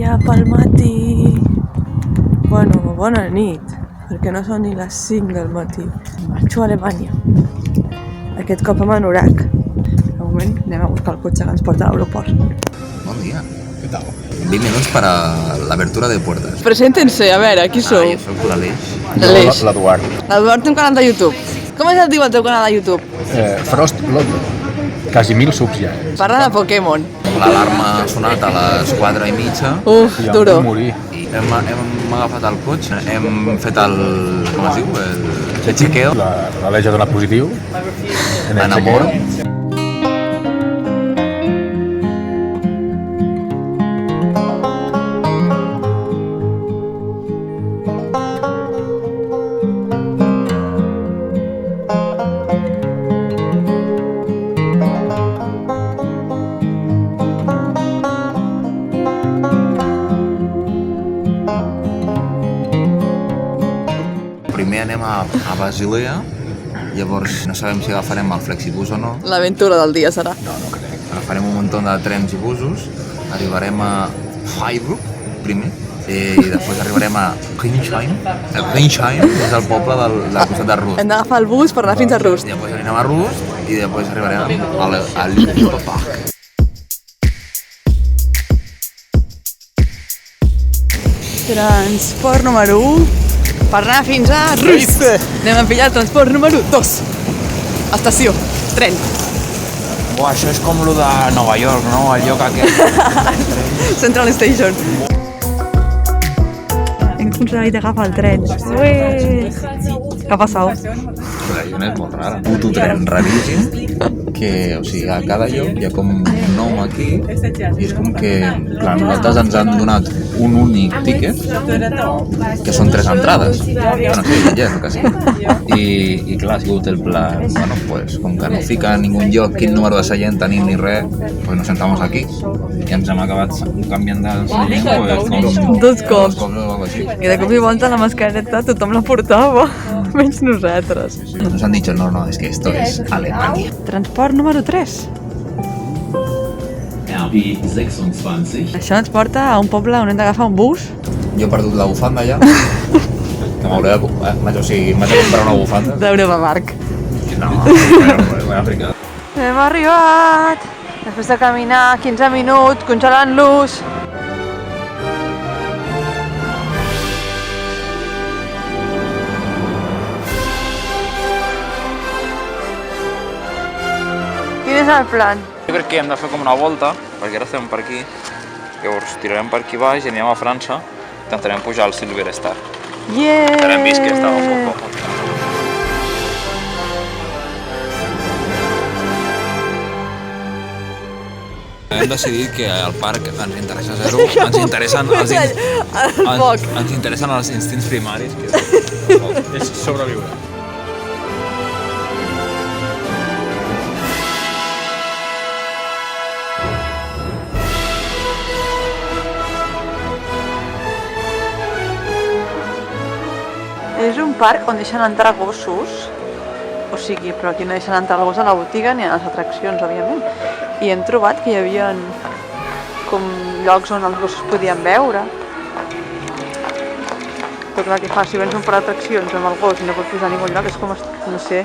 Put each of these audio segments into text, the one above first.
dia pel matí. Bueno, bona nit, perquè no són ni les 5 del matí. Marxo a Alemanya. Aquest cop amb anorac. De moment anem a buscar el cotxe que ens porta a l'aeroport. Bon dia. ¿Qué tal? 20 minuts para la abertura de puertas. Preséntense, a veure, qui sou? Jo soc l'Aleix. L'Aleix. L'Eduard. L'Eduard té un canal de YouTube. Com es diu el teu canal de YouTube? Frost London. Quasi 1000 subs ja. Parla de Pokémon. L'alarma ha sonat a les 4:30 Uf, duro. Morir. i hem agafat el cotxe, hem fet el... com es diu? El chequeo. L'Aleix ha donat positiu. En amor. Primer anem a Basilea, llavors no sabem si agafarem el Flexibus o no. L'aventura del dia serà. Agafarem un munt de trens i busos, arribarem a Freiburg primer, i després arribarem a Ringsheim. Ringsheim és el poble del costat de Rust. Hem d'agafar el bus per anar fins a Rust. Després anirem a Rust i després arribarem a l'Europa. Transport número 1 per anar fins a Rust. Anem a pillar el transport número 2. Estació, tren. Buah, això és com lo de Nova York, no? El lloc aquest. Central Station. Hem aconseguit agafar el tren. Ué! Què ha passat? La lluna és molt rara. Puto tren raríssim, que, o sigui, a cada lloc hi ha com un nom aquí, i és com que, clar, nosaltres ens han donat un únic tíquet, que són 3 entrades. Bueno, sí, ja és que sí. I clar, ha sigut el plan, bueno, pues, com que no fica en ningú lloc quin número de seient tenim ni res, pues nos sentamos aquí. I ens hem acabat canviant de seient, pues, com... Dos cops. o algo així. I de cop i volta la mascareta tothom la portava, menys nosaltres. Nos han dicho, no, es que esto es Alemania. Transport número 3. RB26. Això ens porta a un poble on hem d'agafar un bus. Jo he perdut la bufanda ja. Que m'hauré de... o sigui, m'haig de comprar una bufanda. d'Europa Marc. No, bueno, Àfrica. Hem arribat! Després de caminar 15 minuts, congelant-los. Quin és el plan? Jo crec que hem de fer com una volta, perquè ara estem per aquí. Llavors tirarem per aquí baix i anirem a França. Intentarem pujar al Silver Star. Yeah! Ara hem vist que estava un poc còmode. Hem decidit que al parc ens interessa zero, ens interessen ens interessen els instints primaris, que És sobreviure. És un parc on deixen entrar gossos, o sigui, però aquí no deixen entrar el gos a la botiga ni a les atraccions, òbviament. I hem trobat que hi havia com llocs on els gossos podien veure. Però clar, què fas? Si vens un per atraccions amb el gos i no pots posar a ningú lloc, és com, no sé,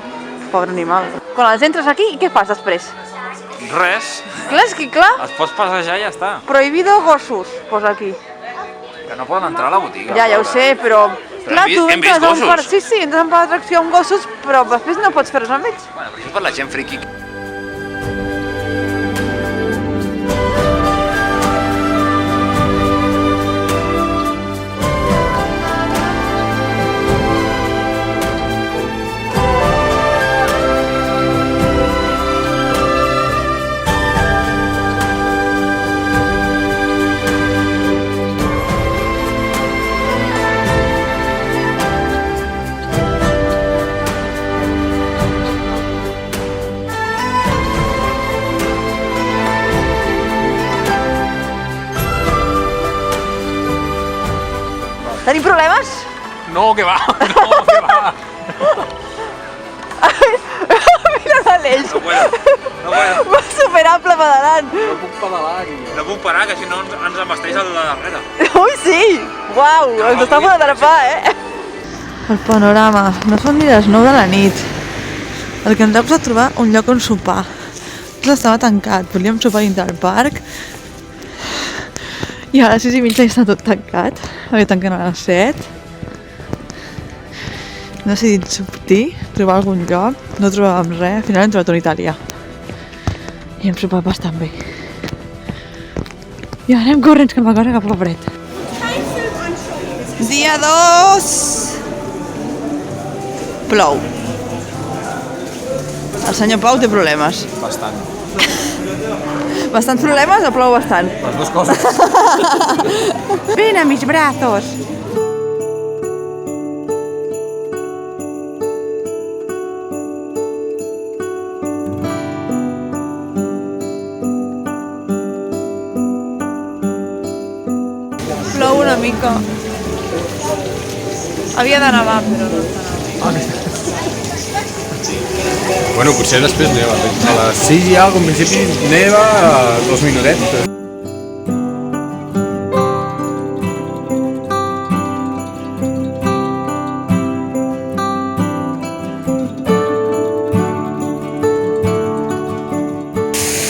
pobre animal. Quan els entres aquí, què fas després? Res, Clar, és que clar, es pots passejar i ja està. prohibido gossos, posa aquí. Que no poden entrar a la botiga. Ja ho sé, però... Clar, tu hem vist entres a un gossos. parc, sí, entres a un parc d'atracció amb gossos, però després no pots fer res amb ells. Bueno, però això és per la gent friqui. Tenim problemes? No, que va, no, que va. Mira l'Aleix. No puedo. Va superar miracle pedalant. No puc parar, que si no ens embasteix el de darrere. Ui, sí! Uau, ens està fent atrapar, El panorama. No són ni les 9 de la nit. El que ens ha posat a trobar un lloc on sopar. Estava tancat, volíem sopar dintre del parc i a les 6:30 ja està tot tancat, perquè tanquen a les 7. Hem decidit sortir, trobar algun lloc, no trobàvem res, al final hem trobat un italià i hem sopat bastant bé. I ara anem corrents cap a casa, cap a fred. Dia 2. Plou. El senyor Pau té problemes. Bastant. Bastants problemes o plou bastant? Les dues coses. Ven a mis brazos. Plou una mica. Havia de nevar, però no està nevant. Bueno, potser després neva. A les 6 i alguna cosa, en principi neva 2 minutets.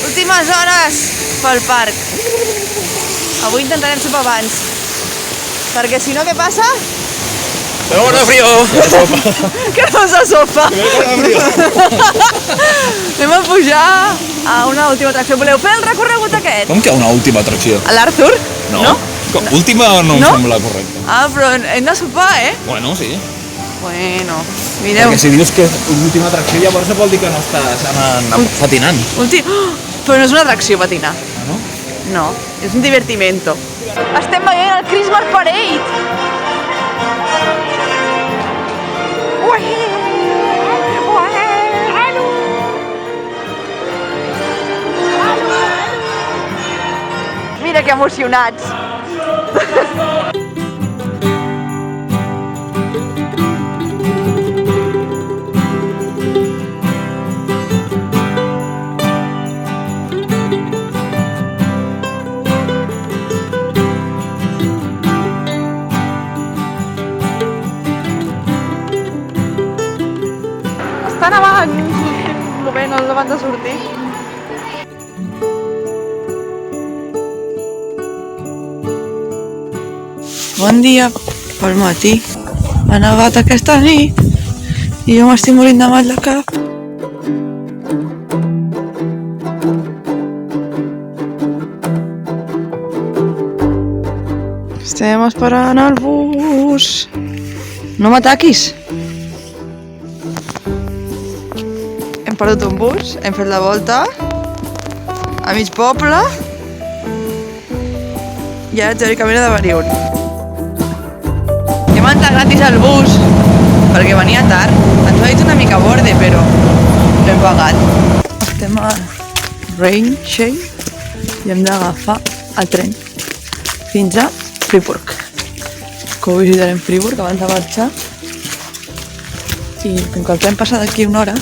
Últimes hores pel parc. Avui intentarem sopar abans. Perquè si no, què passa? ¡Tengo frío! Que no se sopa! Anem a pujar a una última atracció. Voleu fer el recorregut aquest? Com que una última atracció? L'Arthur? No? Última no em No? sembla correcte. Ah, però hem de sopar, Bueno, sí. Bueno, mireu. Perquè si dius que l'última atracció llavors no vol dir que no estàs anant patinant. Oh, però no és una atracció patinar. No? No, és un divertimento. Estem veient el Christmas Parade! Mira que emocionats! Està nevant! Moment, no abans de sortir. Bon dia, pel matí. Ha nevat aquesta nit i jo m'estic morint de mal de cap. Estem esperant el bus. No m'ataquis. Hem perdut un bus, hem fet la volta a mig poble i ara teòricament ha d'haver-hi un. Hem entrat gratis al bus perquè venia tard. Ens ha dit una mica borde, però l'hem pagat. Estem a Rheinshey i hem d'agafar el tren fins a Friburg. Que ho visitarem Friburg abans de marxar. I com que el tren passa d'aquí una hora,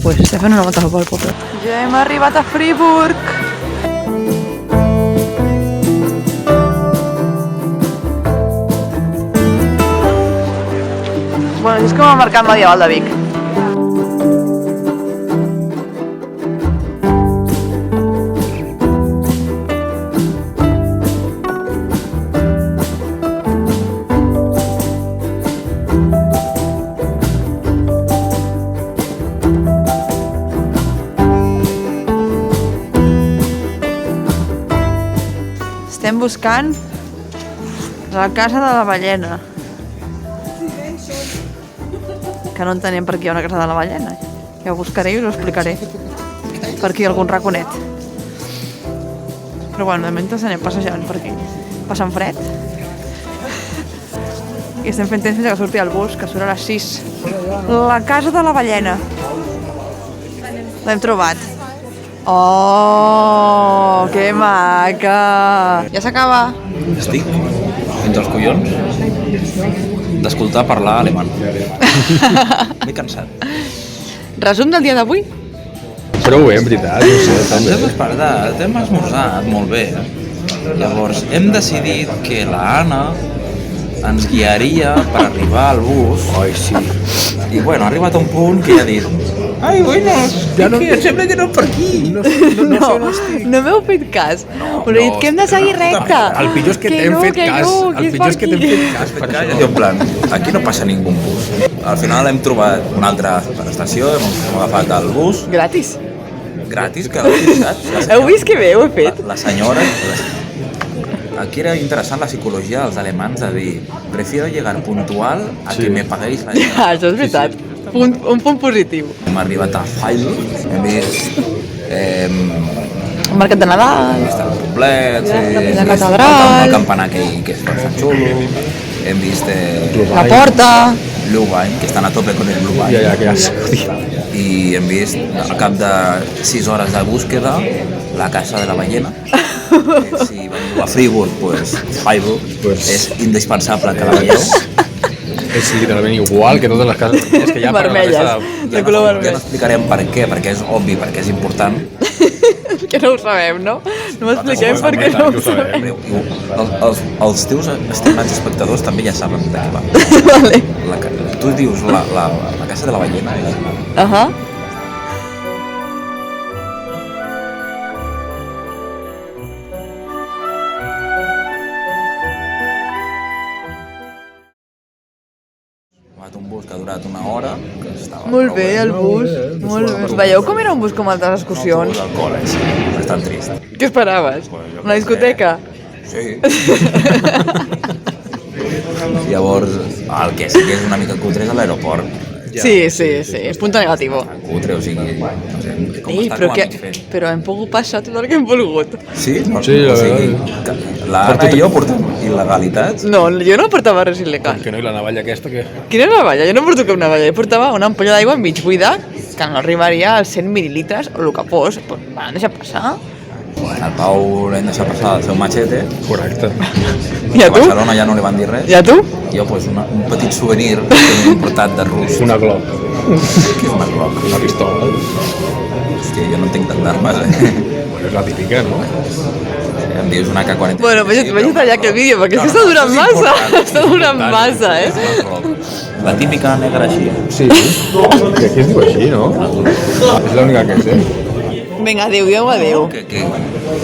pues estem fent una volta pel poble. Ja hem arribat a Friburg. Bueno, és com el mercat medieval de Vic. Estem buscant la casa de la ballena. Que no entenem per què hi ha una casa de la ballena. Ja ho buscaré i us ho explicaré. Per aquí algun raconet. Però bueno, de mentre anem passejant per aquí. Passant fred. I estem fent temps fins que surti el bus, que surt a les 6. La casa de la ballena. L'hem trobat. Oh, que maca! Ja s'acaba. Estic fins als collons d'escoltar parlar alemany. M'he cansat. Resum del dia d'avui. prou bé, en veritat, no sé, Ens també. hem despertat, hem esmorzat molt bé. Llavors hem decidit que la Anna ens guiaria per arribar al bus. Ai, sí. I bueno, ha arribat a un punt que ja ha dit ai, bueno, ja no, em sembla que no per aquí. No m'heu fet cas. Us he dit que hem de seguir recte. El pitjor és que t'hem fet cas. El pitjor és que t'hem fet cas. Per acá, i en plan, aquí no passa ningú bus. Al final hem trobat una altra estació, hem agafat el bus, Gratis. gratis, que la veritat. Heu vist que bé ho he fet? La senyora... Aquí era interessant la psicologia dels alemans de dir prefiero llegar puntual a que me paguéis la llegada. Això és veritat. Un punt positiu. Hem arribat a Heil, hem vist El mercat de Nadal. els poblets, la catedral. el campanar que és bastant xulo, hem vist La porta. Llugain, que estan a tope con el Llugain. Ja, que ja I hem vist, al cap de 6 hores de búsqueda, la casa de la ballena. Si veniu a Friburg, pues Freiburg és indispensable que la veieu. és literalment igual que totes les cases. És que ja per la Vermelles. resta De color Ja vermell. no explicarem per què, perquè és obvi, perquè és important. Que no ho sabem, no? No ho expliquem perquè no ho sabem. Els teus estimats espectadors també ja saben de què va. Vale. Tu dius la casa de la ballena. Ahà. Un bus que ha durat una hora. Que estava Molt prou bé, el bus. Molt bé. Veieu com era un bus com altres excursions? El col·le, sí, bastant trist. Què esperaves? Una discoteca? Sí. Llavors, el que sí que és una mica cutre és a l'aeroport. Sí, sí, sí. És punto negativo. Cutre, o sigui, no sé, com Ei, està però, com a mig fet. però hem pogut passar tot el que hem volgut. Sí? No, Sí, la o sigui, veritat. la Anna i jo portem il·legalitats. No, jo no portava res il·legal. Que no, i la navalla aquesta que... Quina navalla? Jo no porto cap navalla. Jo portava una ampolla d'aigua mig buida que no arribaria als 100 mil·lilitres o el que fos. Però m'han deixat passar. El Pau l'hem deixat passar el seu machete. Correcte. I a A tu? Barcelona ja no li van dir res. I a tu? Jo, pues, un petit souvenir que m'he importat de rus. Una Glock. Què és una Glock? Una pistola. Hòstia, jo no entenc tant d'armes, eh? Bueno, és la típica, no? Em dius una AK-47. Bueno, vaig tallar aquest vídeo perquè és que està durant massa. Està durant massa, La típica negra així. Sí. Que aquí es diu així, no? És l'única que sé. Vinga, adéu, dieu adéu. Que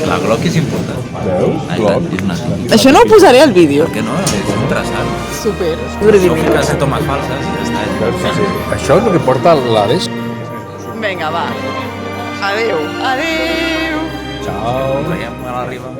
la Glock és important. Veus? Glock. És una... Això no ho posaré al vídeo. Que no? És interessant. Super. Jo fico a tomes falses i ja està. Veus? Sí. Això és el que porta la des. Vinga, va. Adéu. Adéu. Ciao. Veiem a la riba.